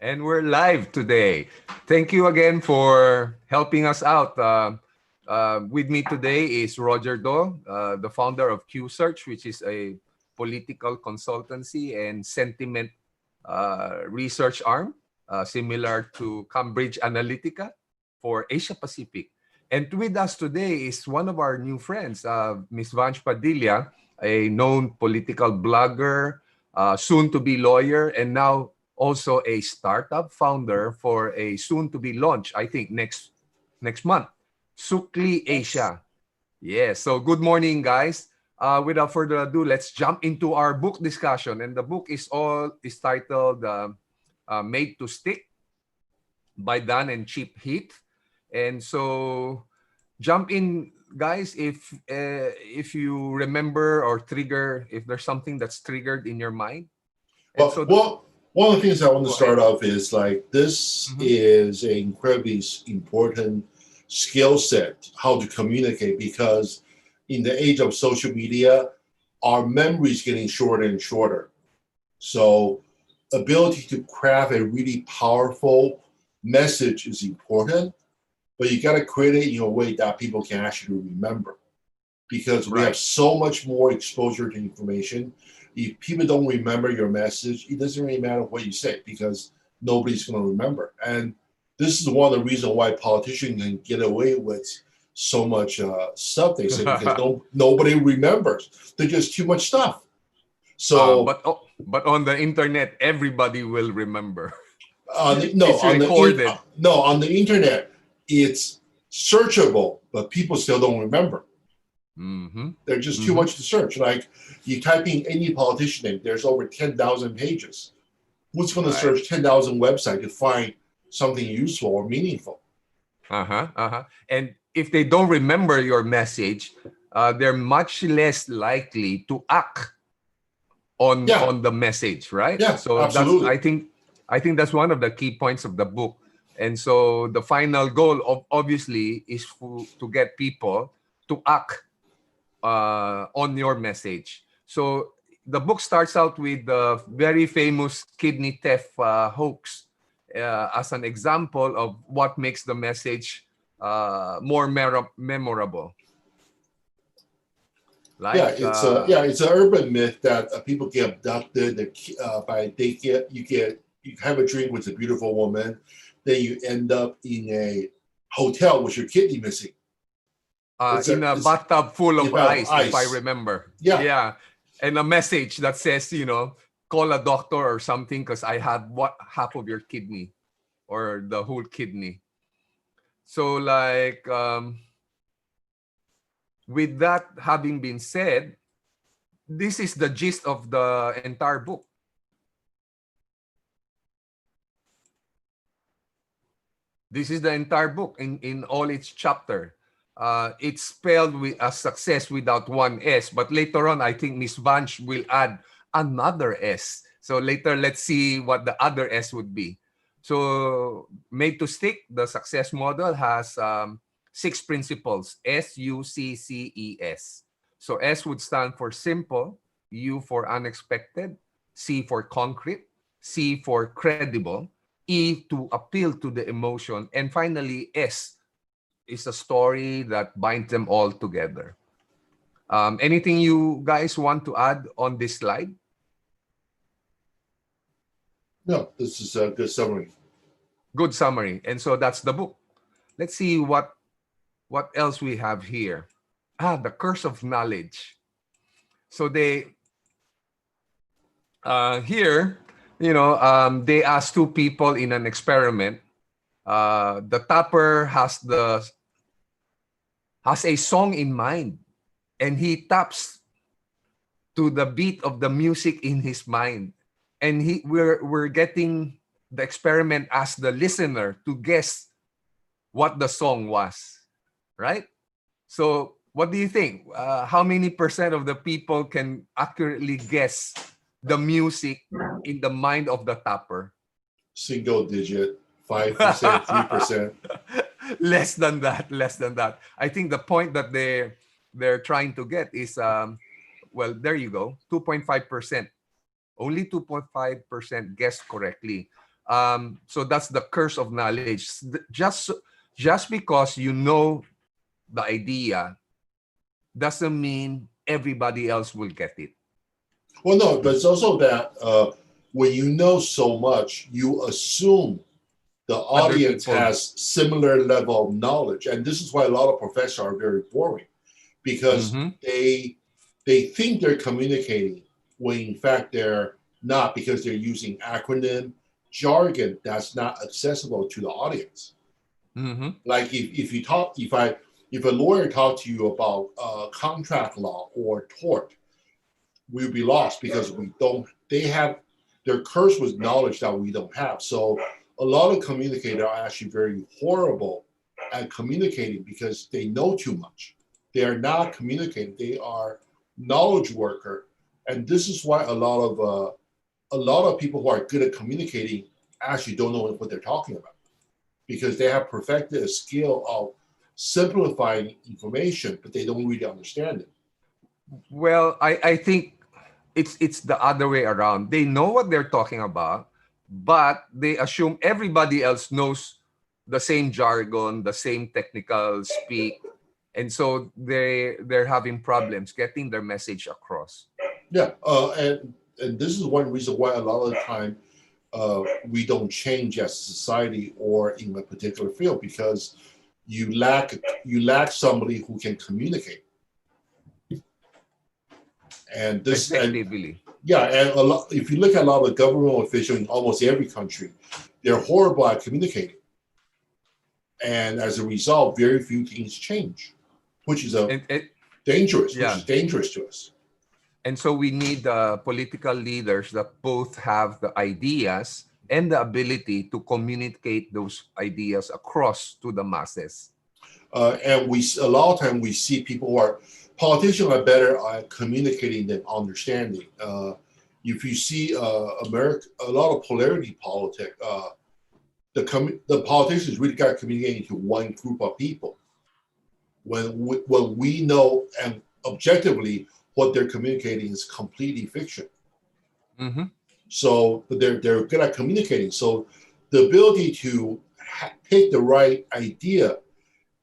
And we're live today. Thank you again for helping us out. With me today is Roger Do, the founder of Q Search, which is a political consultancy and sentiment research arm, similar to Cambridge Analytica for Asia Pacific. And with us today is one of our new friends, Ms. Vanch Padilla, a known political blogger, soon-to-be lawyer, and now also a startup founder for a soon-to-be launch, I think next month, Sukli Asia. Yeah, so good morning, guys. Without further ado, let's jump into our book discussion. And the book is titled Made to Stick by Dan and Chip Heath. And so jump in, guys, if you remember or trigger, if there's something that's triggered in your mind. And well, one of the things I want to start ahead. off is like this is an incredibly important skill set, how to communicate, because in the age of social media, our memory is getting shorter and shorter. So ability to craft a really powerful message is important, but you got to create it in a way that people can actually remember, because we have so much more exposure to information. If people don't remember your message, it doesn't really matter what you say, because nobody's going to remember. And this is one of the reasons why politicians can get away with so much stuff they say, because nobody remembers. There's just too much stuff. So, but on the internet, everybody will remember. On the internet, it's searchable, but people still don't remember. There's just too much to search. Like you type in any politician name, there's over 10,000 pages. Who's going to search 10,000 websites to find something useful or meaningful? And if they don't remember your message, they're much less likely to act on the message, right? Yeah, so absolutely. I think that's one of the key points of the book. And so the final goal obviously is to get people to act on your message. So the book starts out with the very famous kidney theft hoax as an example of what makes the message more memorable. It's an urban myth that people get abducted. You have a drink with a beautiful woman, then you end up in a hotel with your kidney missing. In a bathtub full of ice, if I remember. Yeah. And a message that says, call a doctor or something because I have half of your kidney or the whole kidney. So like, with that having been said, this is the gist of the entire book. This is the entire book in all its chapter. It's spelled with a success without one S, but later on, I think Miss Vanch will add another S. So later, let's see what the other S would be. So Made to Stick, the success model has 6 principles, SUCCES. So S would stand for simple, U for unexpected, C for concrete, C for credible, E to appeal to the emotion, and finally S is a story that binds them all together. Anything you guys want to add on this slide? No, this is a good summary. Good summary. And so that's the book. Let's see what else we have here. The curse of knowledge. So they here, they asked 2 people in an experiment. The topper has a song in mind, and he taps to the beat of the music in his mind, and we're getting the experiment as the listener to guess what the song was, right? So what do you think? How many percent of the people can accurately guess the music in the mind of the topper? Single digit, 5%, 3%. Less than that. I think the point that they're trying to get is, well, there you go, 2.5%. Only 2.5% guessed correctly. So that's the curse of knowledge. Just because you know the idea doesn't mean everybody else will get it. Well, no, but it's also that when you know so much, you assume the Other audience people. has similar level of knowledge, and this is why a lot of professors are very boring because Mhm. they think they're communicating when in fact they're not because they're using acronym jargon that's not accessible to the audience. Mhm. Like if a lawyer talked to you about contract law or tort, we would be lost because we don't. They have their curse with knowledge that we don't have. So a lot of communicators are actually very horrible at communicating because they know too much. They are not communicating. They are knowledge worker, and this is why a lot of people who are good at communicating actually don't know what they're talking about because they have perfected a skill of simplifying information, but they don't really understand it. Well, I think it's the other way around. They know what they're talking about, but they assume everybody else knows the same jargon, the same technical speak, and so they're having problems getting their message across. Yeah, and this is one reason why a lot of the time we don't change as a society or in a particular field because you lack somebody who can communicate. And this and Effectively. yeah, and a lot, if you look at a lot of government officials in almost every country, they're horrible at communicating, and as a result, very few things change, which is a And dangerous, which is yeah. dangerous to us. And so we need political leaders that both have the ideas and the ability to communicate those ideas across to the masses. And we a lot of time we see people who are politicians are better at communicating than understanding. If you see America, a lot of polarity politics, the politicians really got communicating to one group of people. When we know and objectively what they're communicating is completely fiction. Mm-hmm. So, but they're good at communicating. So, the ability to pick the right idea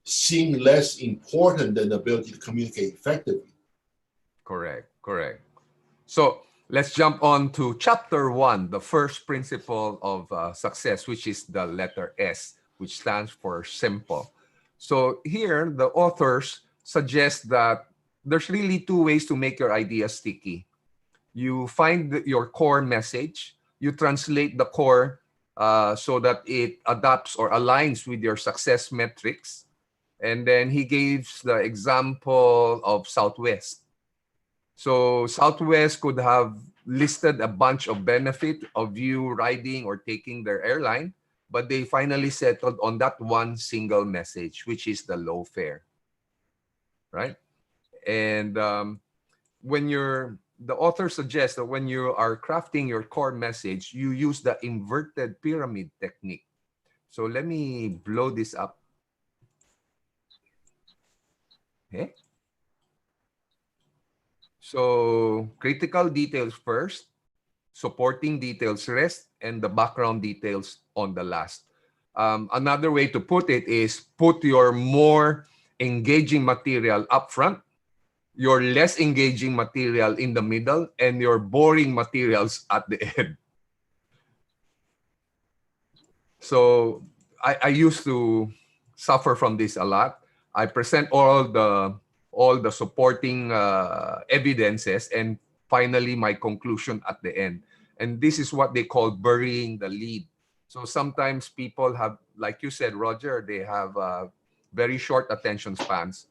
seem less important than the ability to communicate effectively. Correct, correct. So let's jump on to chapter 1, the first principle of success, which is the letter S, which stands for simple. So here, the authors suggest that there's really two ways to make your idea sticky. You find your core message, you translate the core so that it adapts or aligns with your success metrics. And then he gives the example of Southwest. So Southwest could have listed a bunch of benefit of you riding or taking their airline, but they finally settled on that one single message, which is the low fare, right? And the author suggests that when you are crafting your core message, you use the inverted pyramid technique. So let me blow this up. Okay. So critical details first, supporting details rest, and the background details on the last. Another way to put it is put your more engaging material up front, your less engaging material in the middle, and your boring materials at the end. So I used to suffer from this a lot. I present all the supporting evidences and finally my conclusion at the end. And this is what they call burying the lead. So sometimes people have, like you said, Roger, they have very short attention spans.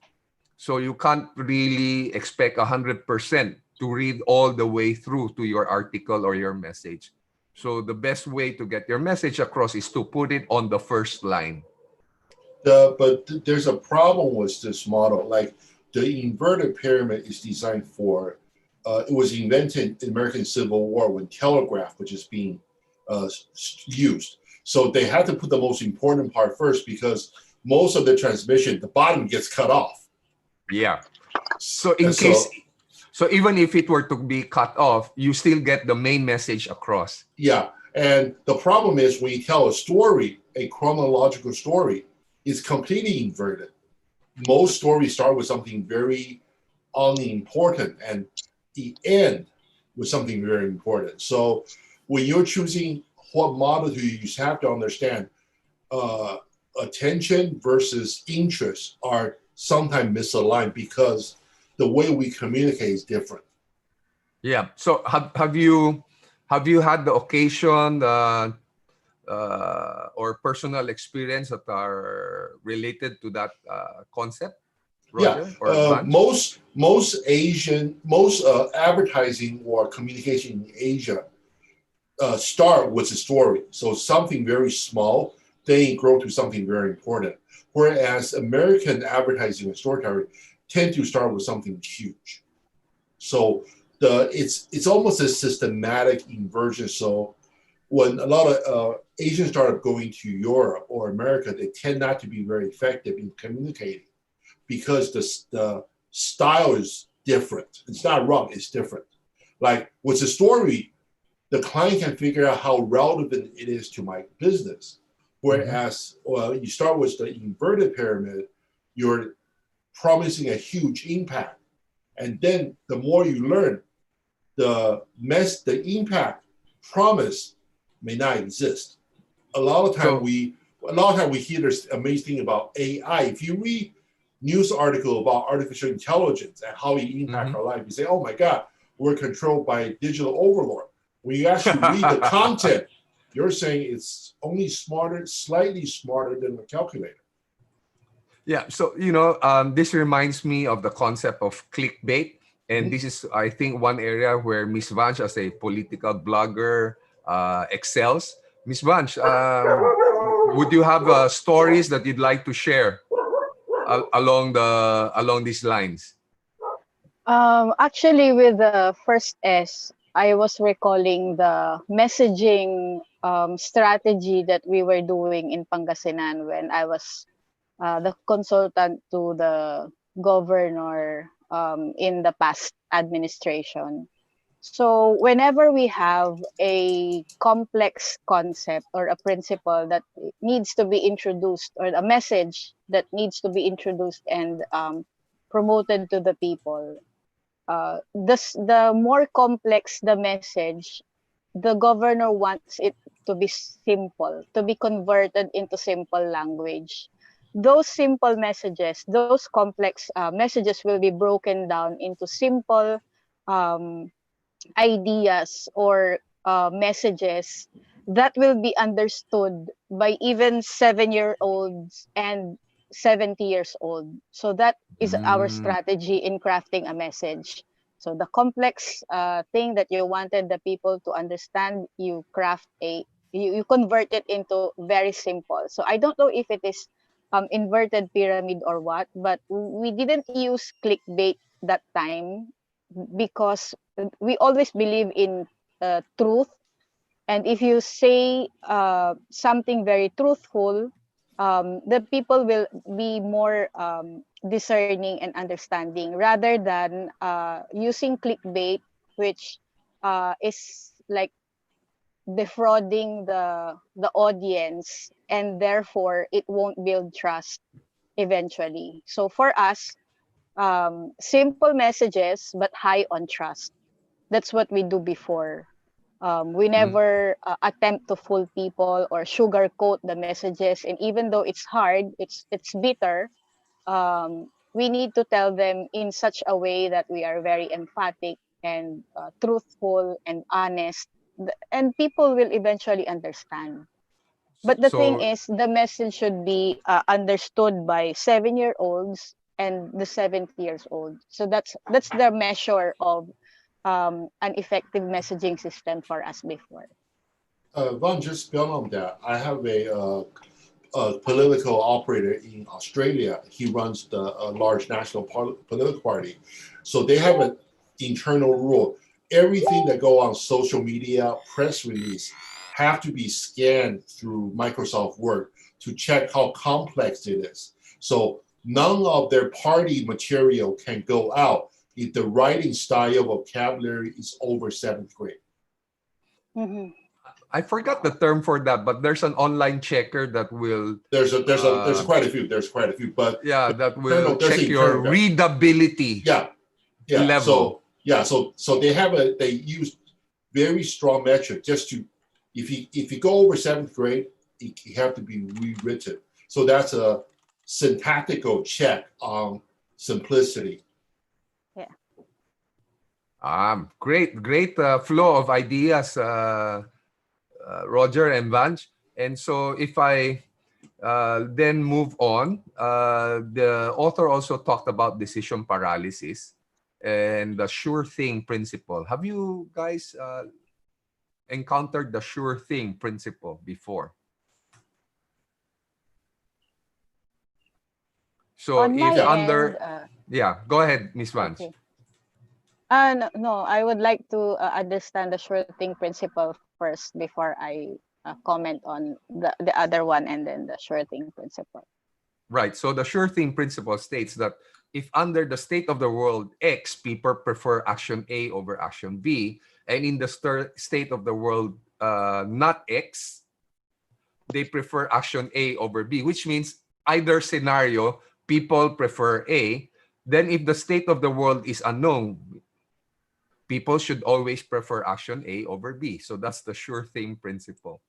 So you can't really expect 100% to read all the way through to your article or your message. So the best way to get your message across is to put it on the first line. But there's a problem with this model. Like the inverted pyramid is designed for. It was invented in the American Civil War when telegraph was just being uh, used. So they had to put the most important part first because most of the transmission, the bottom gets cut off. Yeah. So And in case, so even if it were to be cut off, you still get the main message across. yeah, And the problem is when you tell a story, a chronological story, it's completely inverted. Most stories start with something very unimportant and the end with something very important. So when you're choosing what model to use, you have to understand attention versus interest are sometimes misaligned because the way we communicate is different. Yeah. So have you had the occasion or personal experience that are related to that concept, Yeah, Roger or Vance? most advertising or communication in Asia start with a story. So something very small, then grow to something very important. Whereas American advertising and storytelling tend to start with something huge. So it's almost a systematic inversion. So when a lot of Asians started going to Europe or America, they tend not to be very effective in communicating because the style is different. It's not wrong, it's different. Like with a story, the client can figure out how relevant it is to my business. Whereas you start with the inverted pyramid, you're promising a huge impact. And then the more you learn, the impact promise may not exist. A lot of time we hear this amazing thing about AI. If you read news article about artificial intelligence and how it impacts our life, you say, "Oh my God, we're controlled by a digital overlord." When you actually read the content, you're saying it's only slightly smarter than a calculator. Yeah. So this reminds me of the concept of clickbait. And this is, I think, one area where Miss Vanch, as a political blogger, excels. Miss Vanch, would you have stories that you'd like to share along these lines? Actually, with the first S, I was recalling the messaging strategy that we were doing in Pangasinan when I was the consultant to the governor in the past administration. So whenever we have a complex concept or a principle that needs to be introduced, or a message that needs to be introduced and promoted to the people, the more complex the message, the governor wants it to be simple, to be converted into simple language. Those simple messages, those complex messages will be broken down into simple um, ideas or messages that will be understood by even 7-year-olds and 70 years old. So that is our strategy in crafting a message. So the complex thing that you wanted the people to understand, you convert it into very simple. So I don't know if it is inverted pyramid or what, but we didn't use clickbait that time because we always believe in truth. And if you say something very truthful, the people will be more discerning and understanding, rather than using clickbait, which is like defrauding the audience, and therefore it won't build trust eventually. So for us, simple messages but high on trust. That's what we do before. We never attempt to fool people or sugarcoat the messages, and even though it's hard, it's bitter. We need to tell them in such a way that we are very emphatic and truthful and honest, and people will eventually understand. But the thing So is, the message should be understood by 7-year-olds and the 70 years old. So that's the measure of an effective messaging system for us before. Von, just build on that. I have a political operator in Australia. He runs the large national political party. So they have an internal rule. Everything that go on social media, press release, have to be scanned through Microsoft Word to check how complex it is. So none of their party material can go out if the writing style vocabulary is over 7th grade. Mm-hmm. I forgot the term for that, but there's an online checker that will There's quite a few. There's quite a few, but yeah, that will no, there's check an your internal guide. readability Yeah. level. So they use very strong metric just to if you go over 7th grade, you have to be rewritten. So that's a syntactical check on simplicity. Great flow of ideas, Roger and Vanch. And so if I then move on, the author also talked about decision paralysis and the sure thing principle. Have you guys encountered the sure thing principle before? So On my if under, end, yeah, go ahead, Miss Vance. okay. No, I would like to understand the sure thing principle first before I comment on the other one and then the sure thing principle. Right. So the sure thing principle states that if under the state of the world X, people prefer action A over action B, and in the state of the world not X, they prefer action A over B, which means either scenario, people prefer A. Then if the state of the world is unknown, people should always prefer action A over B. So that's the sure thing principle.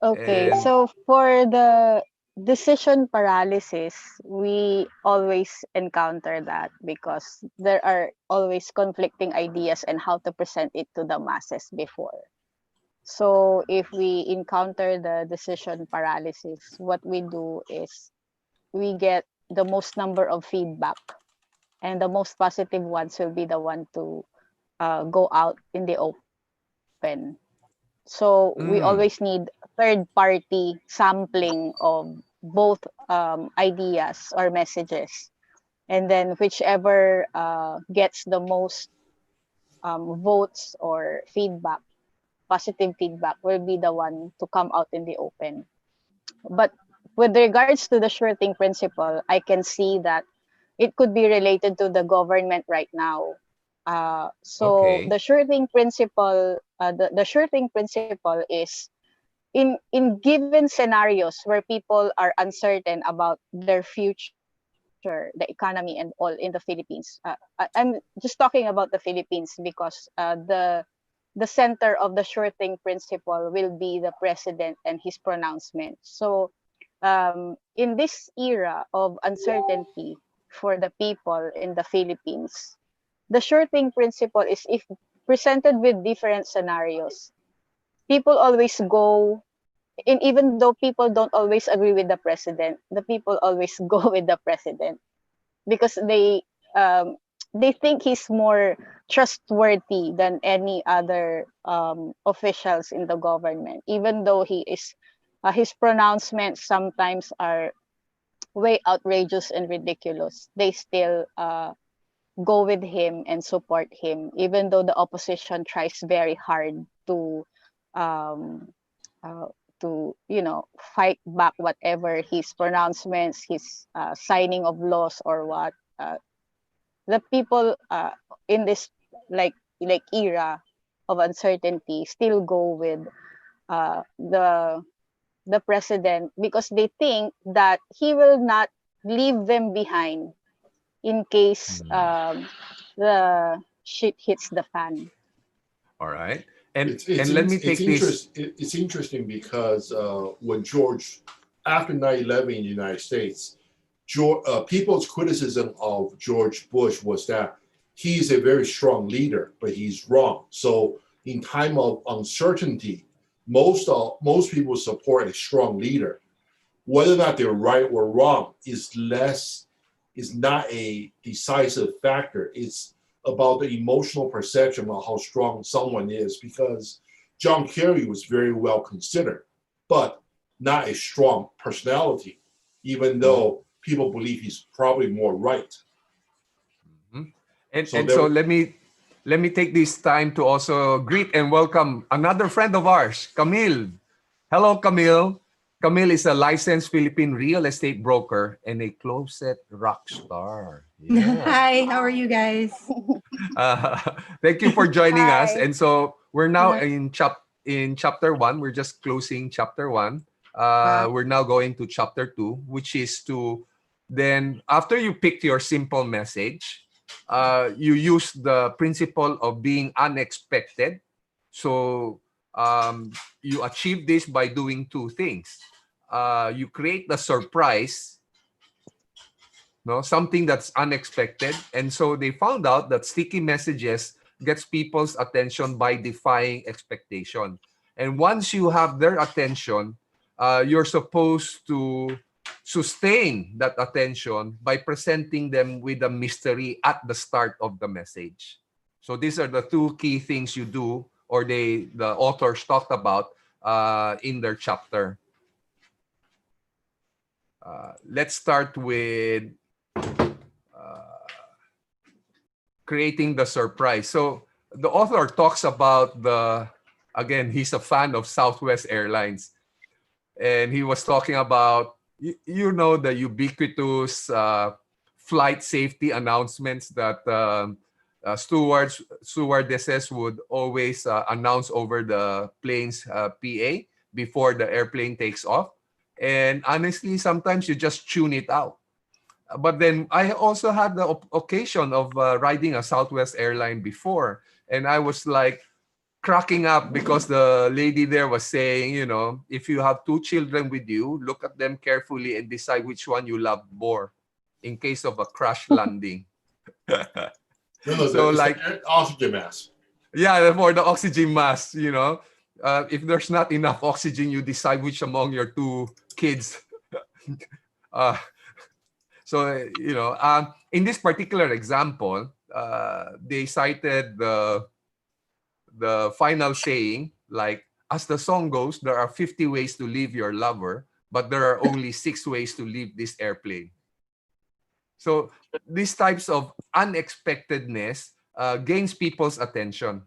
Okay, And so for the decision paralysis, we always encounter that because there are always conflicting ideas and how to present it to the masses before. So if we encounter the decision paralysis, what we do is we get the most number of feedback, and the most positive ones will be the one to go out in the open. So we always need third party sampling of both ideas or messages, and then whichever gets the most votes or feedback, positive feedback, will be the one to come out in the open. But with regards to the sure thing principle, I can see that it could be related to the government right now. So okay. the sure thing principle, the sure thing principle is in given scenarios where people are uncertain about their future, the economy and all in the Philippines. I'm just talking about the Philippines because the center of the sure thing principle will be the president and his pronouncement. So in this era of uncertainty for the people in the Philippines, the sure thing principle is if presented with different scenarios, people always go in, even though people don't always agree with the president, the people always go with the president because um, they think he's more trustworthy than any other officials in the government, even though he is his pronouncements sometimes are way outrageous and ridiculous. They still go with him and support him, even though the opposition tries very hard um, uh, to fight back whatever his pronouncements, his signing of laws or what. The people in this like era of uncertainty still go with the president because they think that he will not leave them behind in case the shit hits the fan. All right. And let me take this. It's interesting because when George, after 9/11 in the United States, people's criticism of George Bush was that he's a very strong leader, but he's wrong. So in time of uncertainty, most people support a strong leader. Whether or not they're right or wrong is not a decisive factor. It's about the emotional perception of how strong someone is, because John Kerry was very well considered, but not a strong personality, even though people believe he's probably more right. And so let me take this time to also greet and welcome another friend of ours, Camille. Hello, Camille. Camille is a licensed Philippine real estate broker and a closet rock star. Yeah. Hi, how are you guys? Uh, thank you for joining us. Hi. And so we're now Right. in chapter 1. We're just closing chapter 1. We're now going to chapter 2, which is to then, after you picked your simple message, you use the principle of being unexpected. So you achieve this by doing two things. You create the surprise, no, something that's unexpected. And so they found out that sticky messages gets people's attention by defying expectation. And once you have their attention, you're supposed to sustain that attention by presenting them with a mystery at the start of the message. So these are the two key things you do, or the authors talked about in their chapter. Let's start with creating the surprise. So the author talks about again, he's a fan of Southwest Airlines. And he was talking about, you know, the ubiquitous flight safety announcements that stewardesses would always announce over the plane's PA before the airplane takes off. And honestly, sometimes you just tune it out. But then I also had the occasion of riding a Southwest airline before, and I was like cracking up because the lady there was saying, you know, if you have two children with you, look at them carefully and decide which one you love more in case of a crash landing. No, So it's like, the oxygen mask. yeah, for the oxygen mask, you know, if there's not enough oxygen, you decide which among your two kids. So, you know, in this particular example, they cited the final saying, like, as the song goes, there are 50 ways to leave your lover, but there are only 6 ways to leave this airplane. So these types of unexpectedness gains people's attention.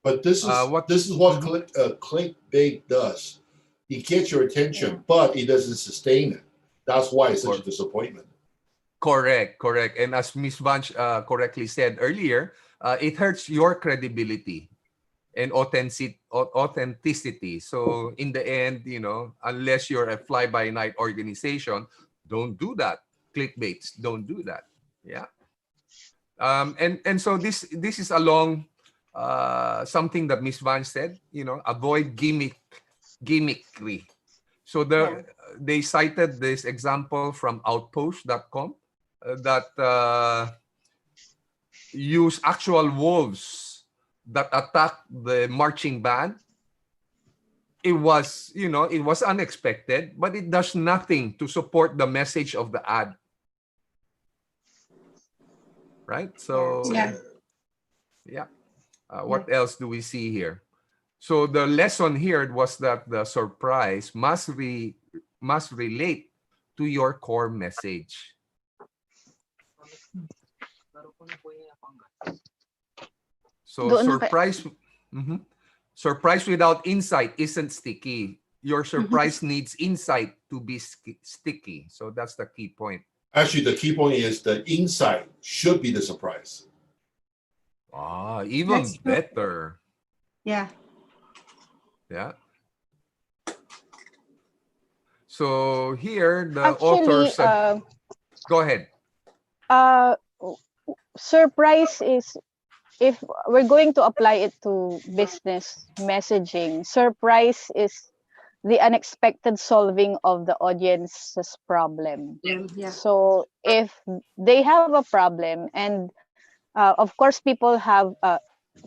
But this is what clickbait does. It gets your attention, but it doesn't sustain it. That's why it's such a disappointment. Correct. And as Ms. Vanch correctly said earlier, it hurts your credibility and authenticity. So in the end, you know, unless you're a fly-by-night organization, don't do that. Clickbaits, don't do that. Yeah. And so this is along something that Ms. Vanch said, you know, avoid gimmickry. So they cited this example from outpost.com that use actual wolves that attack the marching band. It was, you know, it was unexpected, but it does nothing to support the message of the ad. Right? So, yeah. What else do we see here? So the lesson here was that the surprise must relate to your core message. So surprise without insight isn't sticky. Your surprise needs insight to be sticky. So that's the key point. Actually, the key point is the insight should be the surprise. Even better. Yeah. So here the Actually, author go ahead. Surprise is, if we're going to apply it to business messaging, surprise is the unexpected solving of the audience's problem. Yeah. So if they have a problem, and of course people have,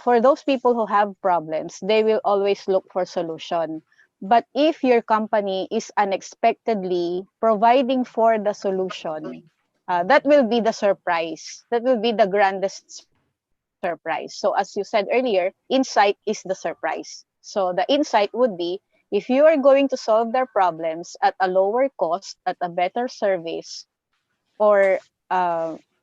for those people who have problems, they will always look for solution. But if your company is unexpectedly providing for the solution, that will be the surprise. That will be the grandest surprise. So as you said earlier, insight is the surprise. So the insight would be, if you are going to solve their problems at a lower cost, at a better service, or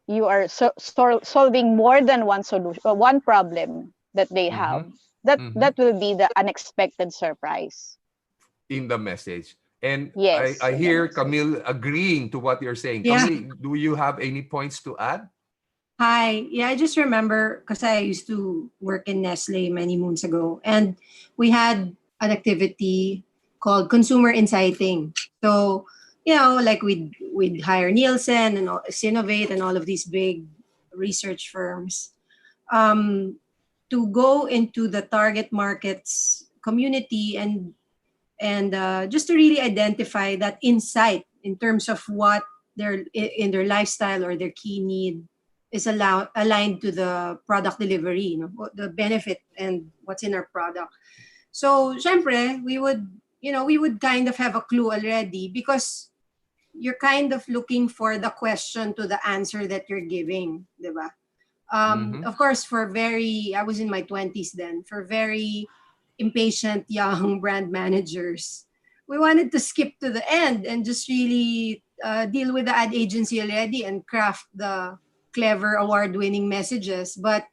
you are solving more than one solution, one problem that they have, that will be the unexpected surprise in the message. And yes, I hear Camille agreeing to what you're saying. Yeah. Camille, do you have any points to add? Hi. Yeah, I just remember because I used to work in Nestle many moons ago, and we had an activity called consumer insighting. So, like we'd hire Nielsen and Sinovate and all of these big research firms um, to go into the target markets community and just to really identify that insight in terms of what in their lifestyle or their key need is aligned to the product delivery, the benefit and what's in our product. So syempre we would kind of have a clue already because you're kind of looking for the question to the answer that you're giving, diba? Mm-hmm. Of course, I was in my 20s then, for very impatient young brand managers, we wanted to skip to the end and just really deal with the ad agency already and craft the clever award winning messages. But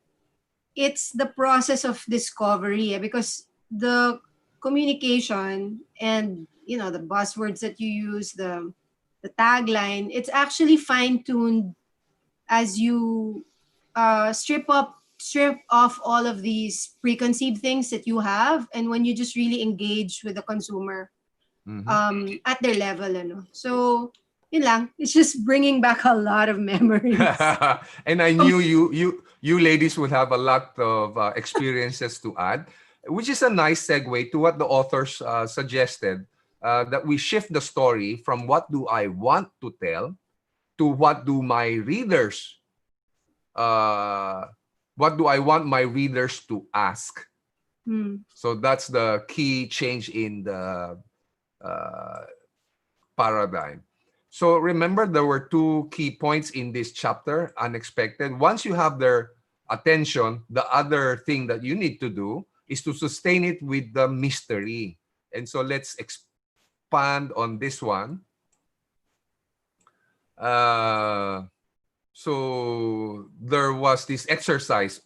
it's the process of discovery, because the communication and the buzzwords that you use, the tagline, it's actually fine tuned as you strip off all of these preconceived things that you have, and when you just really engage with the consumer Mm-hmm. at their level, so yun lang, it's just bringing back a lot of memories. And I knew you ladies would have a lot of experiences to add, which is a nice segue to what the authors suggested, that we shift the story from what do I want to tell to uh, what do I want my readers to ask. Hmm. So that's the key change in the paradigm. So remember, there were two key points in this chapter, unexpected. Once you have their attention, the other thing that you need to do is to sustain it with the mystery. And so let's expand on this one. So there was this exercise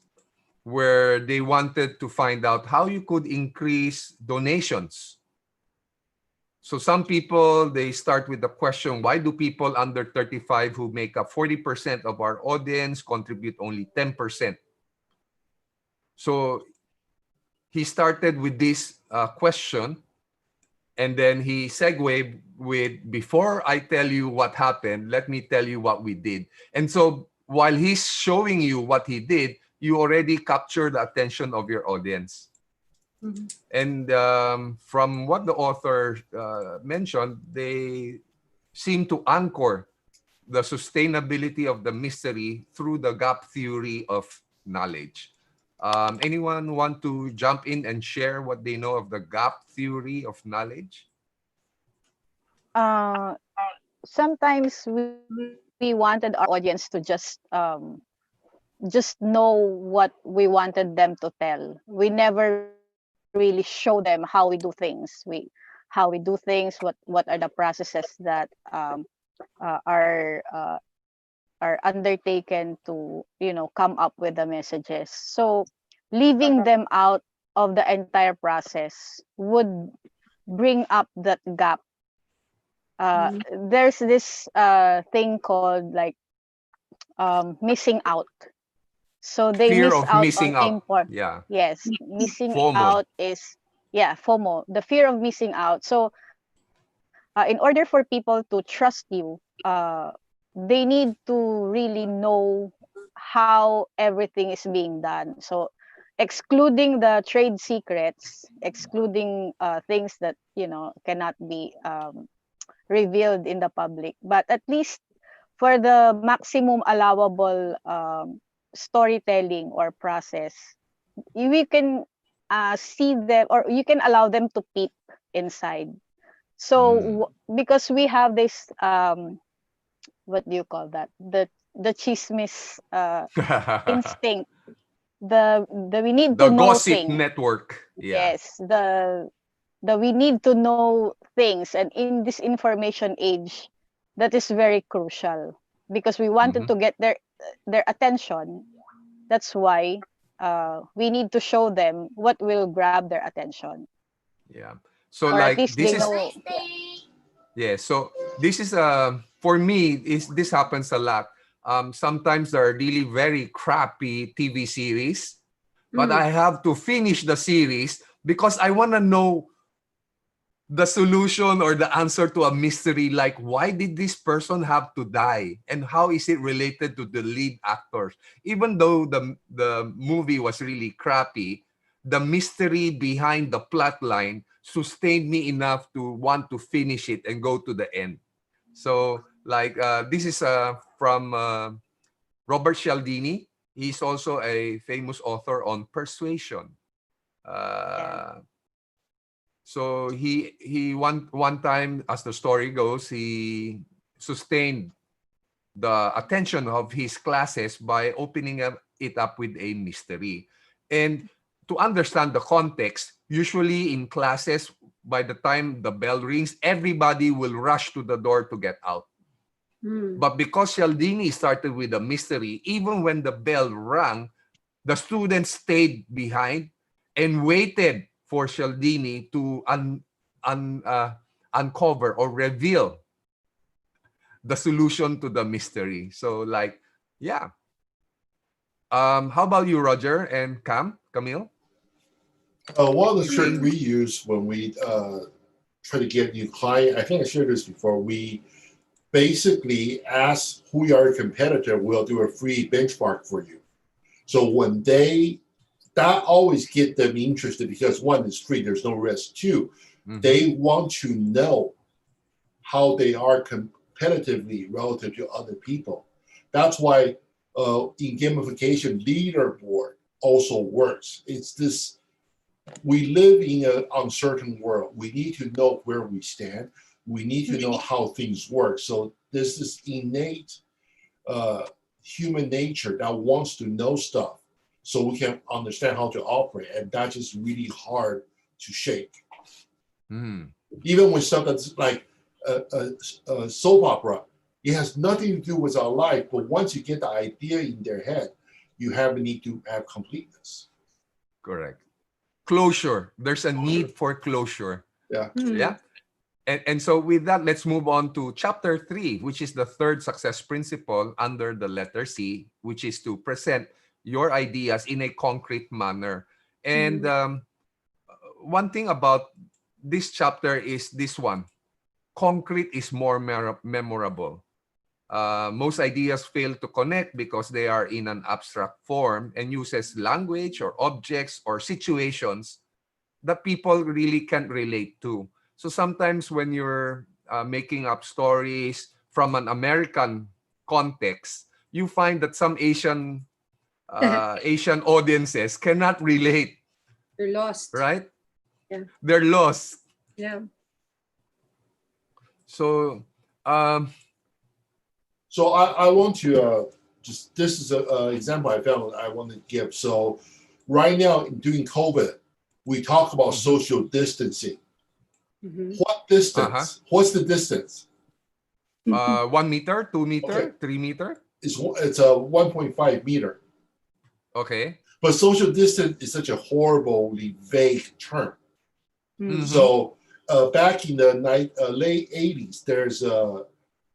where they wanted to find out how you could increase donations. So some people, they start with the question, why do people under 35 who make up 40% of our audience contribute only 10%? So he started with this question, and then he segued with, before I tell you what happened, let me tell you what we did. And so while he's showing you what he did, you already capture the attention of your audience. Mhm. And from what the author mentioned, they seem to anchor the sustainability of the mystery through the gap theory of knowledge. Anyone want to jump in and share what they know of the gap theory of knowledge? uh, Sometimes we wanted our audience to just know what we wanted them to tell. We never really show them how we do things. What are the processes that are undertaken to come up with the messages. So leaving them out of the entire process would bring up that gap. Mhm. There's this thing called like missing out. So they Fear miss of out on missing out. Yeah. yes, missing FOMO. out is, yeah, FOMO, the fear of missing out. So in order for people to trust you, they need to really know how everything is being done. So excluding the trade secrets, excluding things that cannot be revealed in the public, but at least for the maximum allowable storytelling or process, we can see them, or you can allow them to peep inside. So Mm. because we have this what do you call that, the chismis instinct, the we need The to know gossip things. network. Yeah. Yes, the we need to know things, and in this information age, that is very crucial because we wanted Mhm. to get their attention. That's why we need to show them what will grab their attention, Yeah. So or at like least they this is, know. Yeah. yeah, so this is for me is this happens a lot. sometimes there are really very crappy TV series, but Mm. I have to finish the series because I want to know the solution or the answer to a mystery, like why did this person have to die and how is it related to the lead actors. Even though the movie was really crappy, the mystery behind the plot line sustained me enough to want to finish it and go to the end. So like this is from Robert Cialdini. He's also a famous author on persuasion. uh, so he one time, as the story goes, he sustained the attention of his classes by opening it up with a mystery. And to understand the context, usually in classes, by the time the bell rings, everybody will rush to the door to get out. Mm. But because Cialdini started with a mystery, even when the bell rang, the students stayed behind and waited for Cialdini to uncover or reveal the solution to the mystery. So, like, yeah. How about you, Roger and Camille? One of the tricks we use when we try to get new client, I think I shared this before, we basically ask who your competitor will do a free benchmark for you. So when that always get them interested because one, is free, there's no risk. Two, they want to know how they are competitively relative to other people. That's why in gamification, leaderboard also works. It's this, we live in an uncertain world. We need to know where we stand. We need to know how things work. So there's this innate human nature that wants to know stuff so we can understand how to operate. And that's just really hard to shake. Even with stuff that's like a soap opera, it has nothing to do with our life. But once you get the idea in their head, you need to have completeness. Correct. Closure. There's a need for closure. Yeah. Yeah. And so with that, let's move on to chapter 3, which is the third success principle under the letter C, which is to present your ideas in a concrete manner. And one thing about this chapter is this one: concrete is more memorable. Most ideas fail to connect because they are in an abstract form and uses language or objects or situations that people really can't relate to. So sometimes when you're making up stories from an American context, you find that some Asian audiences cannot relate. They're lost. Right? Yeah. They're lost. Yeah. So, so I want to just, this is an example I found I want to give. So right now during COVID, we talk about social distancing. What distance? What's the distance? 1 meter, 2 meter, Okay. 3 meter? It's a 1.5 meter. Okay. But social distance is such a horribly vague term. So back in the late 80s, there's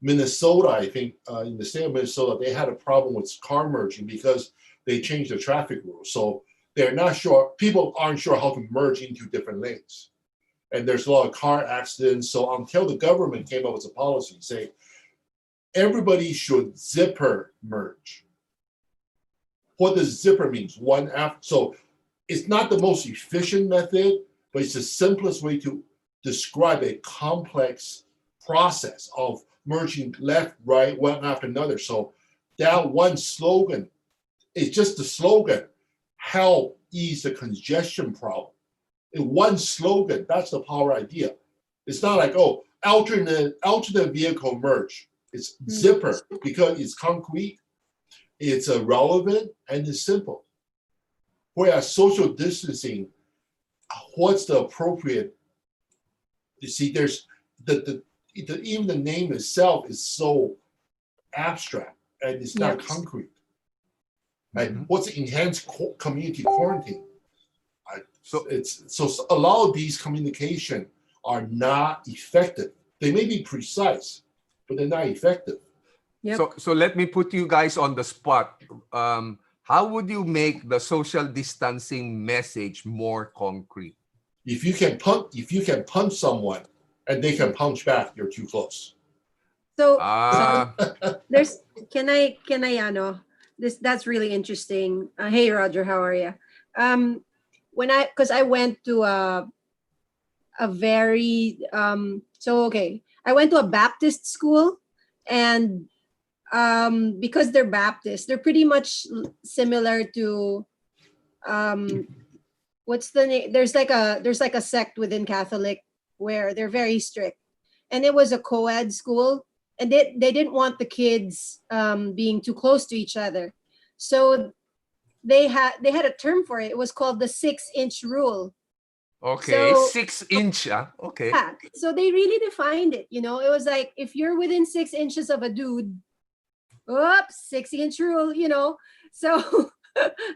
Minnesota, I think, in the state of Minnesota, they had a problem with car merging because they changed the traffic rules. So they're not sure, people aren't sure how to merge into different lanes. And there's a lot of car accidents. So until the government came up with a policy saying everybody should zipper merge. What does zipper means? One after. So it's not the most efficient method, but it's the simplest way to describe a complex process of merging left, right, one after another. So that one slogan is just the slogan, help ease the congestion problem. In one slogan, that's the power idea. It's not like, oh, alternate vehicle merge. It's zipper because it's concrete, it's relevant, and it's simple. Whereas social distancing, what's the appropriate? You see, there's even the name itself is so abstract and it's not concrete. Right? What's enhanced community quarantine? So a lot of these communication are not effective. They may be precise, but they're not effective. Yep. So let me put you guys on the spot. How would you make the social distancing message more concrete? If you can punch someone and they can punch back, you're too close. So Ah, there's that's really interesting. Hey Roger, how are you? Because I went to a very I went to a Baptist school, and because they're Baptist, they're pretty much similar to um what's the name? There's like a sect within Catholic where they're very strict, and it was a co-ed school, and they didn't want the kids being too close to each other, so they had a term for it. It was called the 6-inch rule. okay. So 6 inch. Okay. yeah, so they really defined it. It was like if you're within 6 inches of a dude, oops, 6-inch rule. So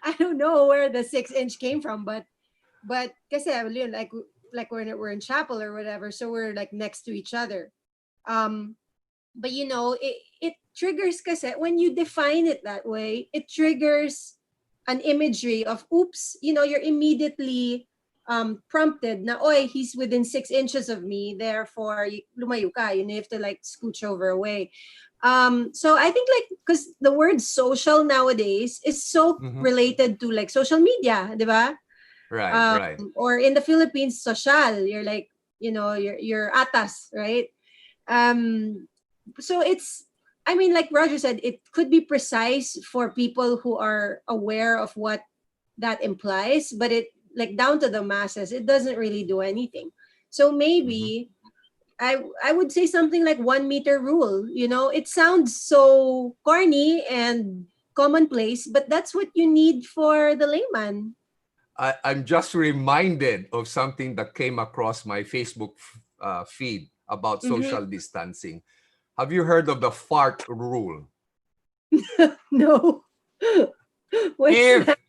I don't know where the 6-inch came from, but kasi like we're in chapel or whatever, so we're like next to each other. But it triggers kasi when you define it that way, it triggers an imagery of oops, you're immediately prompted na oy, he's within 6 inches of me, therefore lumayo ka, you have to like scooch over away. So I think like because the word social nowadays is so Mhm. related to like social media, di ba? Right, right. Or in the Philippines, social, you're like, you're atas, right? So I mean, like Roger said, it could be precise for people who are aware of what that implies, but it like down to the masses, it doesn't really do anything. So maybe I would say something like 1 meter rule. It sounds so corny and commonplace, but that's what you need for the layman. I'm just reminded of something that came across my Facebook feed about social distancing. Have you heard of the fart rule? No. What's If that?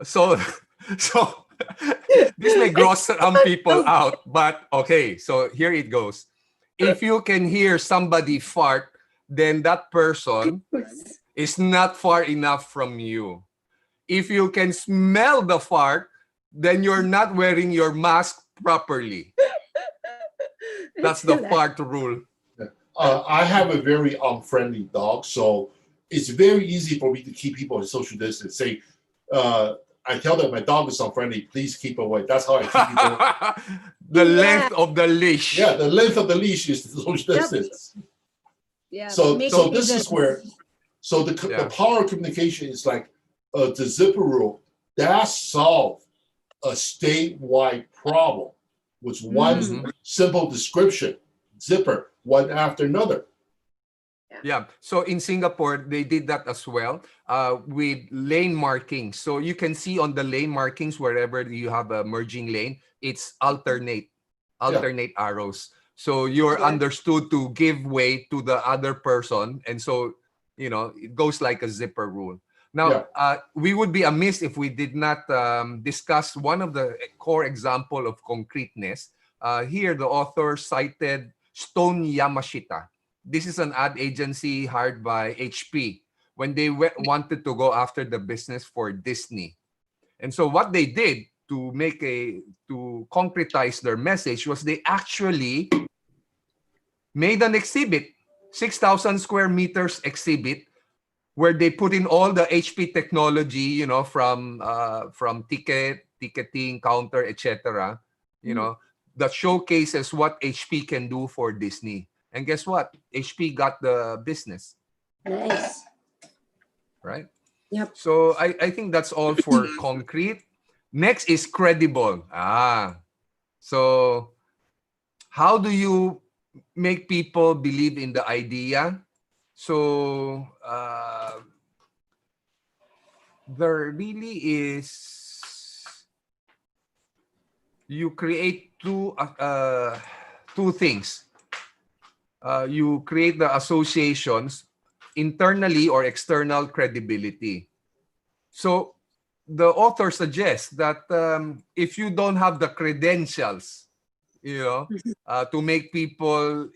so, so this may gross some people out, but okay. So here it goes. If you can hear somebody fart, then that person is not far enough from you. If you can smell the fart, then you're not wearing your mask properly. That's the fart rule. I have a very unfriendly dog, so it's very easy for me to keep people at social distance. Say, I tell them my dog is unfriendly, please keep away. That's how I keep people. The length of the leash. Yeah, the length of the leash is the social distance. Yeah. So make this is where, so the power of communication is like the zipper rule. That solved a statewide problem with one simple description, zipper, one after another. Yeah. So in Singapore, they did that as well with lane markings. So you can see on the lane markings, wherever you have a merging lane, it's alternate arrows. So you're understood to give way to the other person. And so, it goes like a zipper rule. Now, we would be amiss if we did not discuss one of the core example of concreteness. Here, the author cited Stone Yamashita. This is an ad agency hired by HP when they wanted to go after the business for Disney. And so what they did to concretize their message was they actually made an exhibit, 6,000 square meters exhibit, where they put in all the HP technology, from ticketing, counter, etc. That showcases what HP can do for Disney. And guess what? HP got the business. Nice. Right? Yep. So I think that's all for concrete. Next is credible. So how do you make people believe in the idea? So there really is, you create two things. You create the associations, internally or external credibility. So the author suggests that if you don't have the credentials, to make people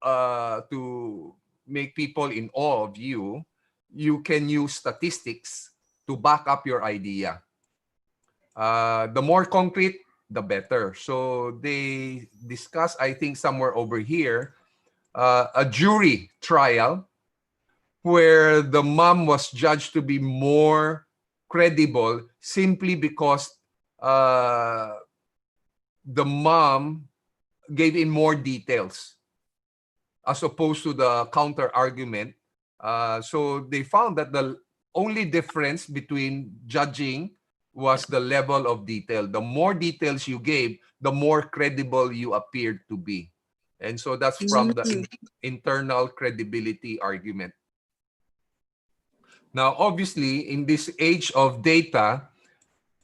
to make people in awe of you, you can use statistics to back up your idea. The more concrete, the better. So they discuss, I think somewhere over here, a jury trial where the mom was judged to be more credible simply because the mom gave in more details as opposed to the counter argument. So they found that the only difference between judging was the level of detail. The more details you gave, the more credible you appeared to be. And so that's from the internal credibility argument. Now, obviously, in this age of data,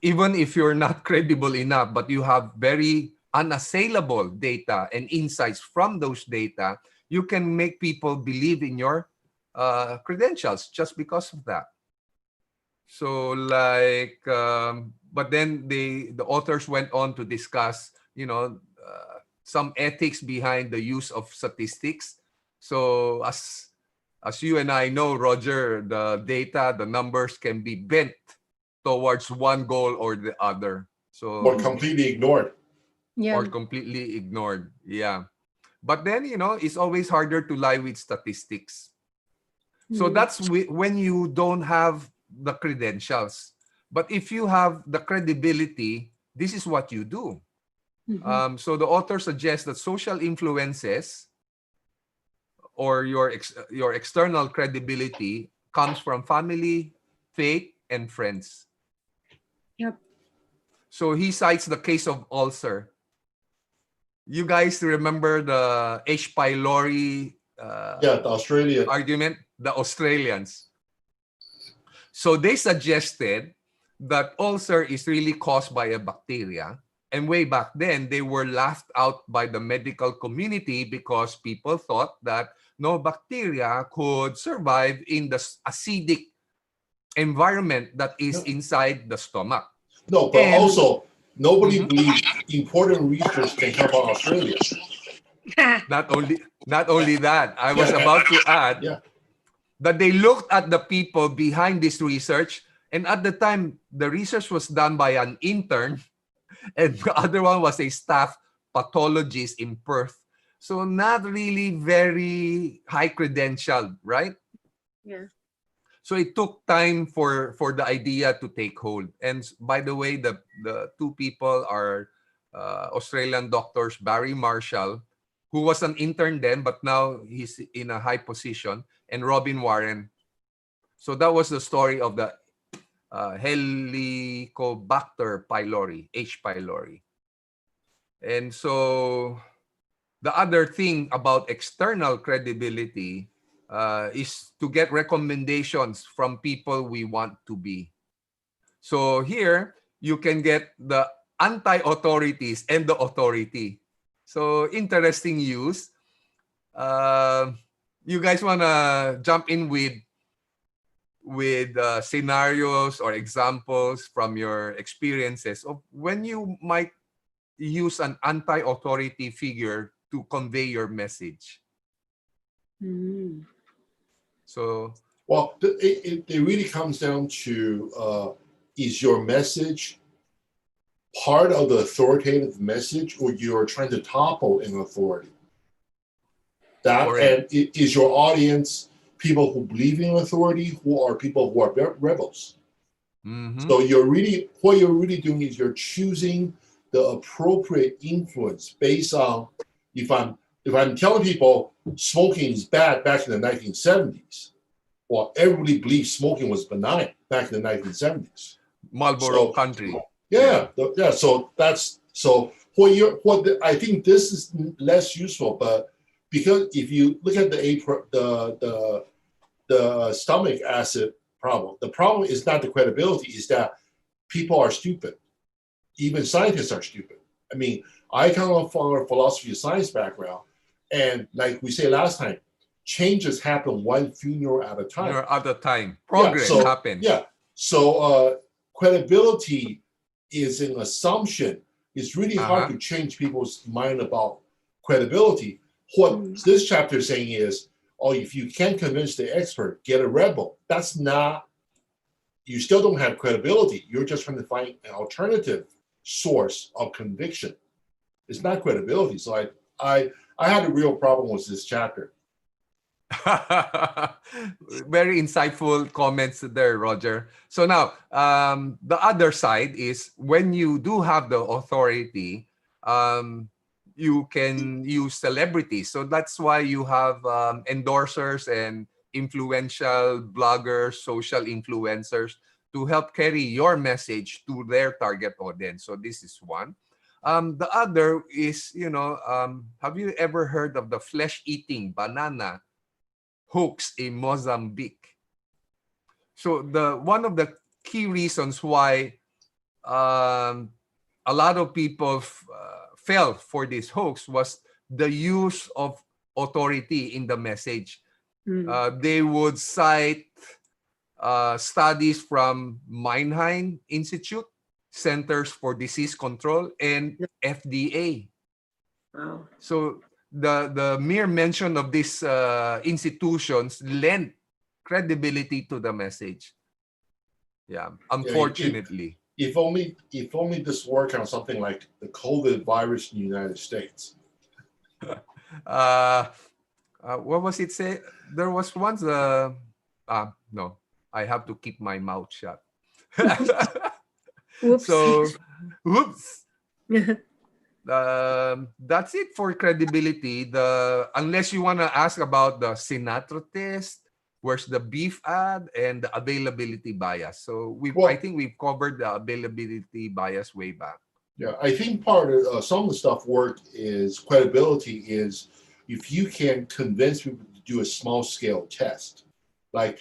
even if you're not credible enough, but you have very unassailable data and insights from those data, you can make people believe in your credentials just because of that. So like, but then the authors went on to discuss, some ethics behind the use of statistics. So as you and I know, Roger, the data, the numbers can be bent towards one goal or the other. So Or completely ignored. Yeah. or completely ignored. Yeah. But then, it's always harder to lie with statistics. So that's when you don't have the credentials. But if you have the credibility, this is what you do. So the author suggests that social influences or your external credibility comes from family, faith, and friends. Yep. So he cites the case of ulcer. You guys remember the H. pylori Yeah, the Australia. argument? The Australians. So they suggested that ulcer is really caused by a bacteria. And way back then, they were laughed out by the medical community because people thought that no bacteria could survive in the acidic environment that is inside the stomach. No, but And- also nobody believes important research can come from Australia. Not only that, I was about to add that they looked at the people behind this research, and at the time, the research was done by an intern, and the other one was a staff pathologist in Perth. So not really very high credentialed, right? Yeah. So it took time for the idea to take hold. And by the way, the two people are Australian doctors, Barry Marshall, who was an intern then, but now he's in a high position, and Robin Warren. So that was the story of the Helicobacter pylori, H. pylori. And so the other thing about external credibility is to get recommendations from people we want to be. So here, you can get the anti-authorities and the authority. So interesting use. You guys want to jump in with scenarios or examples from your experiences of when you might use an anti-authority figure to convey your message. So, Well, it really comes down to is your message part of the authoritative message, or you're trying to topple an authority? That Correct. and is your audience people who believe in authority, who are people who are rebels? So what you're really doing is you're choosing the appropriate influence based on if I'm telling people smoking is bad back in the 1970s, well, everybody believed smoking was benign back in the 1970s. Marlboro country. Yeah. So I think this is less useful, but because if you look at the stomach acid problem, the problem is not the credibility, is that people are stupid. Even scientists are stupid. I mean, I come from a philosophy of science background, and like we say last time, changes happen one funeral at a time. Progress happens. Yeah. So credibility is an assumption. It's really hard to change people's mind about credibility. What this chapter is saying is, or if you can't convince the expert, get a rebel. That's not, you still don't have credibility. You're just trying to find an alternative source of conviction. It's not credibility. So I had a real problem with this chapter. Very insightful comments there, Roger. So now, the other side is when you do have the authority, you can use celebrities. So that's why you have endorsers and influential bloggers, social influencers to help carry your message to their target audience. So this is one. The other is, have you ever heard of the flesh-eating banana hoax in Mozambique? So one of the key reasons why a lot of people fell for this hoax was the use of authority in the message. They would cite studies from Mannheim Institute, Centers for Disease Control, and FDA. Wow. So the mere mention of these institutions lent credibility to the message. Yeah, unfortunately. If only this worked on something like the COVID virus in the United States. What was it say? There was once no, I have to keep my mouth shut. Oops. So, whoops. That's it for credibility. Unless you want to ask about the Sinatra test, where's the beef ad, and the availability bias. So I think we've covered the availability bias way back. Yeah, I think part of some of the stuff worked is credibility is if you can convince people to do a small scale test. Like,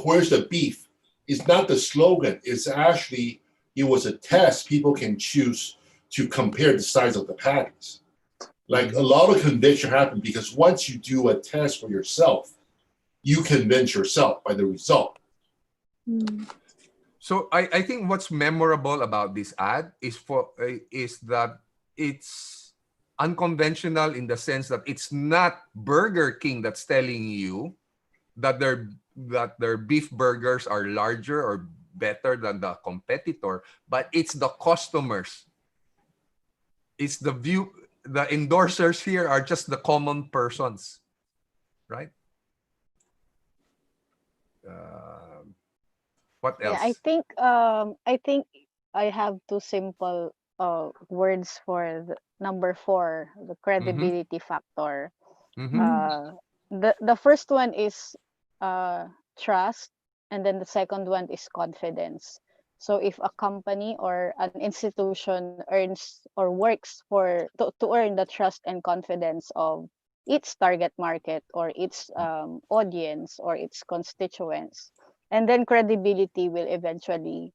where's the beef? It's not the slogan. It's actually, it was a test. People can choose to compare the size of the patties. Like a lot of conviction happens because once you do a test for yourself, you convince yourself by the result. So I think what's memorable about this ad is that it's unconventional in the sense that it's not Burger King that's telling you that their beef burgers are larger or better than the competitor, but it's the customers. It's the endorsers here are just the common persons, right? What else? Yeah, I think I have two simple words for number 4, the credibility factor. The first one is trust, and then the second one is confidence. So if a company or an institution earns or works to earn the trust and confidence of its target market or its audience or its constituents, and then credibility will eventually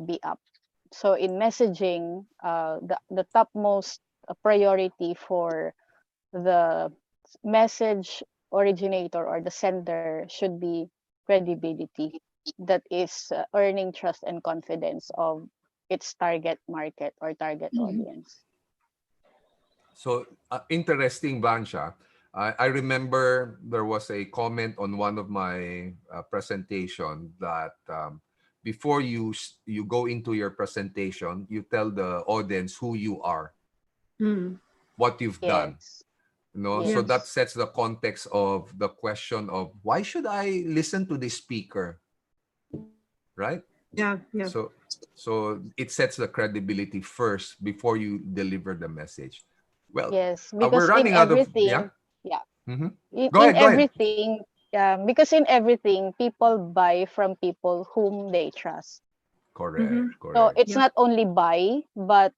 be up. So in messaging, the topmost priority for the message originator or the sender should be credibility, that is earning trust and confidence of its target market or target audience. So interesting, Vansha. I remember there was a comment on one of my presentation that before you go into your presentation, you tell the audience who you are, what you've done. So that sets the context of the question of why should I listen to this speaker, right? Yeah. So it sets the credibility first before you deliver the message. Well, yes, we're because running in out of everything, Go ahead. everything, because in everything, people buy from people whom they trust. Correct. So it's not only buy, but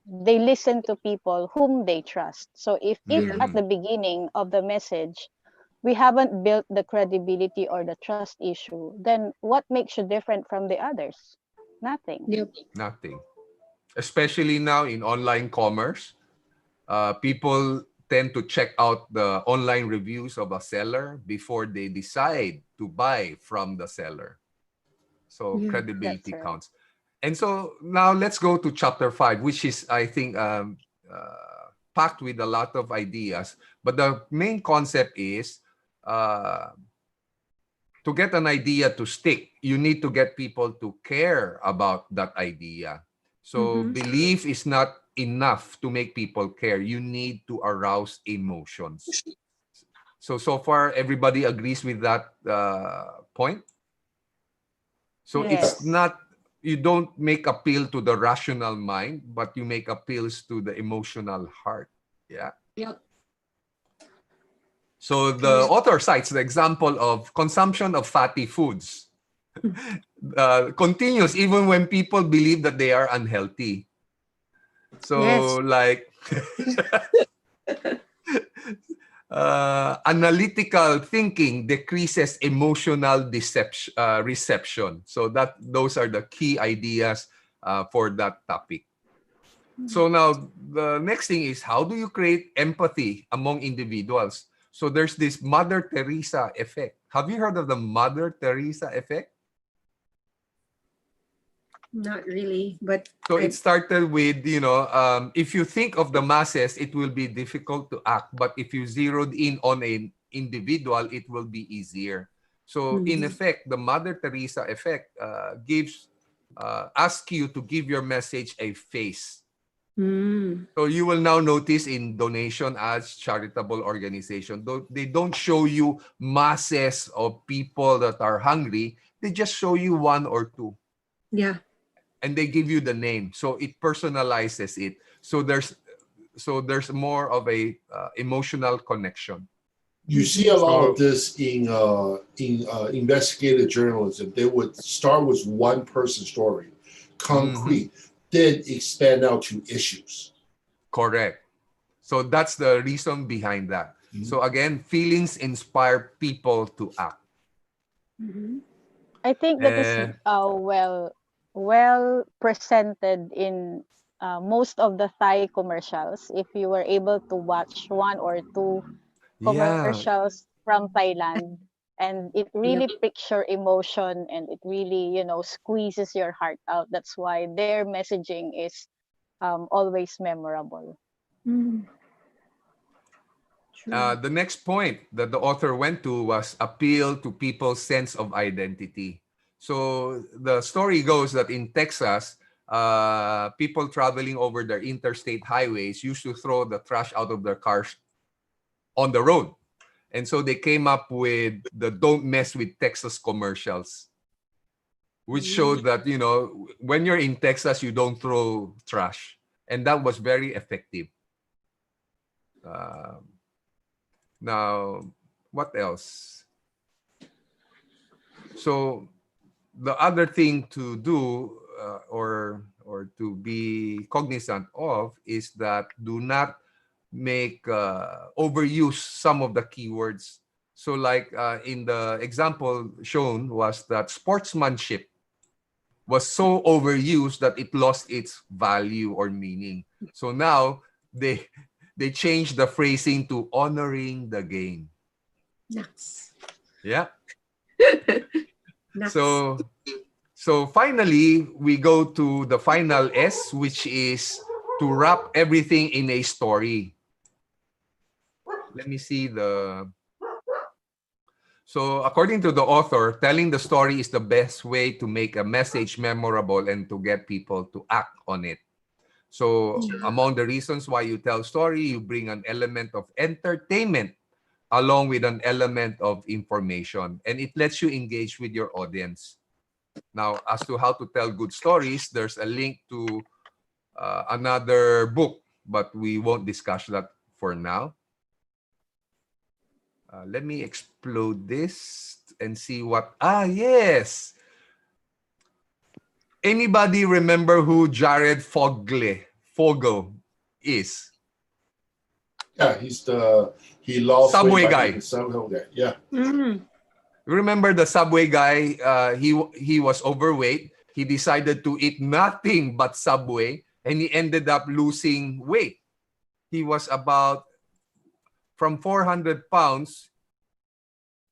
they listen to people whom they trust. So if at the beginning of the message we haven't built the credibility or the trust issue, then what makes you different from the others? Nothing. Nothing. Especially now in online commerce, people tend to check out the online reviews of a seller before they decide to buy from the seller. So credibility counts. And so now let's go to chapter 5, which is, I think, packed with a lot of ideas. But the main concept is to get an idea to stick, you need to get people to care about that idea. So belief is not enough to make people care. You need to arouse emotions. So far, everybody agrees with that point? So it's Yes. not, you don't make appeal to the rational mind, but you make appeals to the emotional heart. Yeah. Yep. So the author cites the example of consumption of fatty foods. Continues even when people believe that they are unhealthy. So Yes. like analytical thinking decreases emotional reception. So those are the key ideas for that topic. So now the next thing is, how do you create empathy among individuals? So there's this Mother Teresa effect. Have you heard of the Mother Teresa effect? Not really, but So it started with, if you think of the masses, it will be difficult to act. But if you zeroed in on an individual, it will be easier. So in effect, the Mother Teresa effect asks you to give your message a face. So you will now notice in donation ads, charitable organization, they don't show you masses of people that are hungry. They just show you one or two. yeah. And they give you the name, so it personalizes it. So there's more of a emotional connection. You see a lot of So- this in investigative journalism. They would start with one person story, concrete, then expand out to issues. Correct. So that's the reason behind that. So again, feelings inspire people to act. I think that is Eh, well presented in most of the Thai commercials. If you were able to watch one or two yeah, commercials from Thailand, and it really picks your emotion, and it really squeezes your heart out. That's why their messaging is always memorable. the next point that the author went to was appeal to people's sense of identity. So the story goes that in Texas, people traveling over their interstate highways used to throw the trash out of their cars on the road. And so they came up with the Don't Mess with Texas commercials, which showed that, when you're in Texas, you don't throw trash. And that was very effective. Now, what else? So the other thing to do or to be cognizant of is that do not make overuse some of the keywords. So like in the example shown was that sportsmanship was so overused that it lost its value or meaning. So now they changed the phrasing to honoring the game. Nuts. Yeah. Nuts. So finally, we go to the final S, which is to wrap everything in a story. Let me see So according to the author, telling the story is the best way to make a message memorable and to get people to act on it. So among the reasons why you tell story, you bring an element of entertainment along with an element of information, and it lets you engage with your audience. Now, as to how to tell good stories, there's a link to another book, but we won't discuss that for now. Let me explode this and see what... yes! Anybody remember who Jared Fogle is? Yeah, he lost Subway weight by guy. eating Subway guy. Yeah. Remember the Subway guy? He was overweight. He decided to eat nothing but Subway, and he ended up losing weight. He was about, from 400 pounds,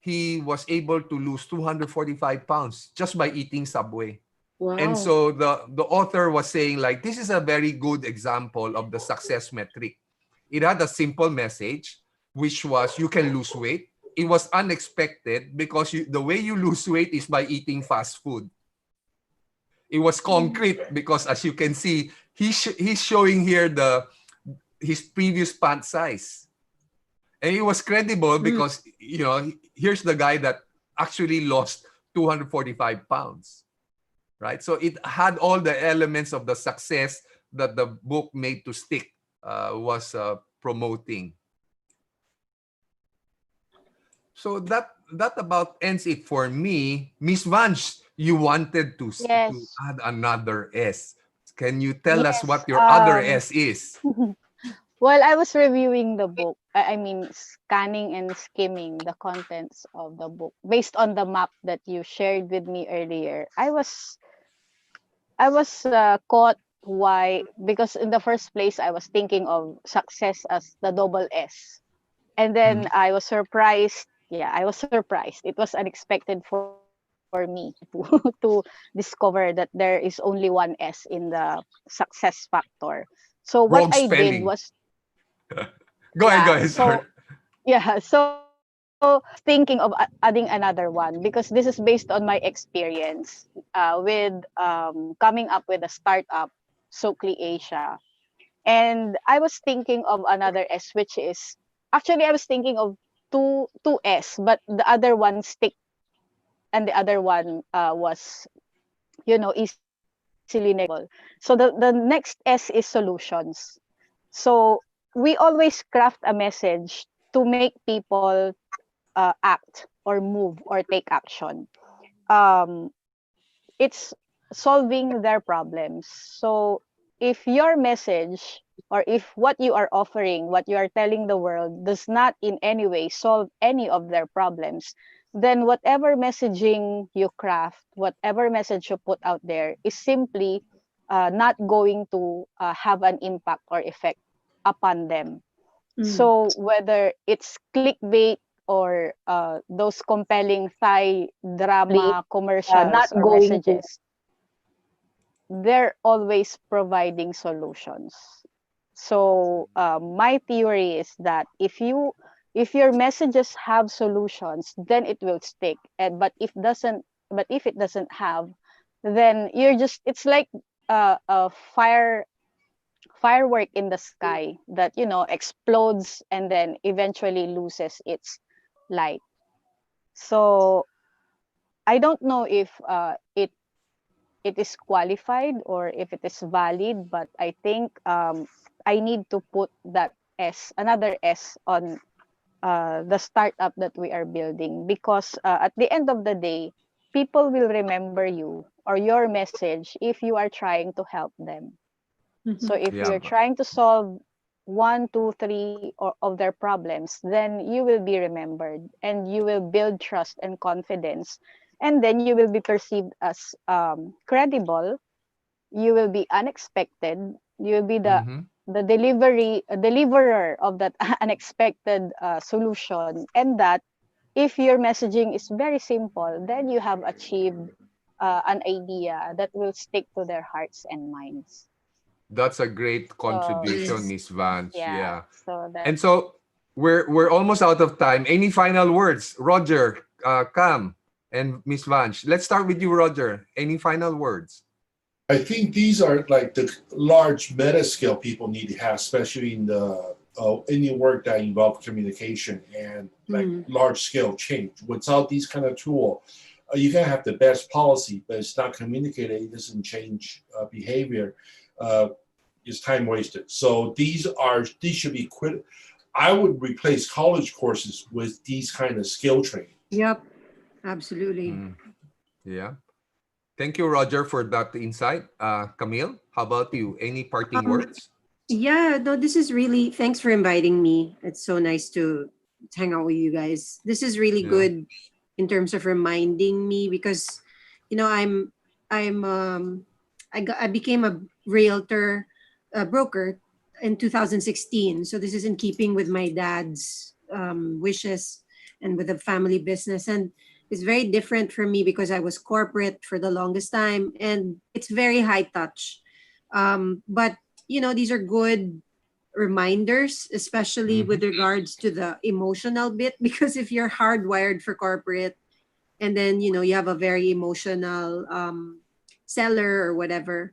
he was able to lose 245 pounds just by eating Subway. Wow. And so the author was saying, like, this is a very good example of the success metric. It had a simple message, which was you can lose weight, it was unexpected because the way you lose weight is by eating fast food. It was concrete because, as you can see, he's showing here his previous pant size. And it was credible because, here's the guy that actually lost 245 pounds, right? So it had all the elements of the success that the book Made to Stick was promoting. So that about ends it for me. Miss Vanch, you wanted to Yes. add another S. Can you tell us Yes. what your other S is? While I was reviewing the book, I mean, scanning and skimming the contents of the book based on the map that you shared with me earlier, I was caught. Why? Because in the first place, I was thinking of success as the double S, and then I was surprised. Yeah, I was surprised. It was unexpected for me to discover that there is only one S in the success factor. So what Wrong I did spelling. was, Go yeah, ahead. Sorry. so thinking of adding another one because this is based on my experience with coming up with a startup, Sokli Asia. And I was thinking of another S, which is actually I was thinking of two S, but the other one stick and the other one was easily negotiable. So the next S is solutions. So we always craft a message to make people act or move or take action. Um, it's solving their problems. So if your message or if what you are offering, what you are telling the world does not in any way solve any of their problems, then whatever messaging you craft, whatever message you put out there is simply not going to have an impact or effect upon them. So whether it's clickbait or those compelling Thai drama not commercials or going to. messages, they're always providing solutions. So my theory is that if your messages have solutions, then it will stick. And but if it doesn't have, then it's like a firework in the sky that explodes and then eventually loses its light. So I don't know if it is qualified or if it is valid, but I think I need to put that another S on the startup that we are building, because at the end of the day, people will remember you or your message if you are trying to help them. So if Yeah. you're trying to solve one, two, three of their problems, then you will be remembered and you will build trust and confidence. And then you will be perceived as credible. You will be unexpected. You will be Mhm. the deliverer of that unexpected solution. And that if your messaging is very simple, then you have achieved an idea that will stick to their hearts and minds. That's a great So contribution, Miss Vance. yeah, Yeah. so And that's so we're almost out of time. Any final words, Roger, Cam, and Miss Vance? Let's start with you, Roger. Any final words? I think these are like the large meta skill people need to have, especially in the any work that involves communication and like large scale change. Without these kind of tool, you can have the best policy, but it's not communicated. It doesn't change behavior. It's time wasted. So these should be quit. I would replace college courses with these kind of skill training. Yep, absolutely. Yeah. Thank you, Roger, for that insight. Camille, how about you? Any parting words? Yeah, no, this is really, thanks for inviting me. It's so nice to hang out with you guys. This is really Yeah. good in terms of reminding me because, I'm, I became a realtor, broker in 2016. So this is in keeping with my dad's wishes and with the family business. And it's very different for me because I was corporate for the longest time and it's very high touch. But these are good reminders, especially with regards to the emotional bit, because if you're hardwired for corporate and then you have a very emotional seller or whatever,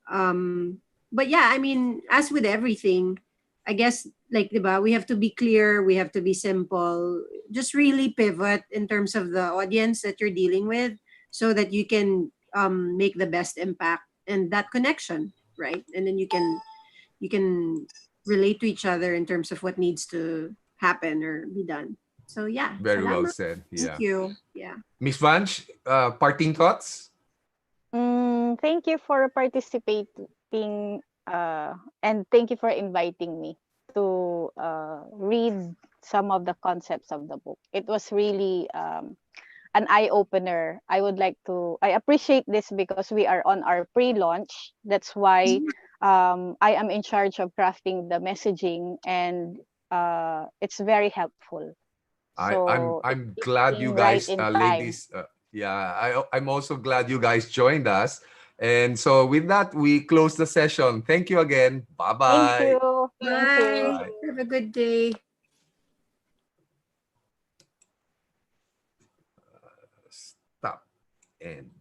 but yeah, I mean, as with everything, I guess, like, diba, we have to be clear, we have to be simple, just really pivot in terms of the audience that you're dealing with, so that you can make the best impact and that connection, right? And then you can relate to each other in terms of what needs to happen or be done. So yeah, Very well salamat. said. Thank Yeah. you. Yeah. Miss Vanch, parting thoughts? Thank you for participating, and thank you for inviting me to read some of the concepts of the book. It was really an eye opener. I appreciate this because we are on our pre-launch. That's why I am in charge of crafting the messaging, and it's very helpful. So it I'm glad you came right guys, in time. ladies. Yeah, I'm also glad you guys joined us. And so with that, we close the session. Thank you again. Bye Thank bye. you. Thank Bye. you. Bye. Have a good day. Stop and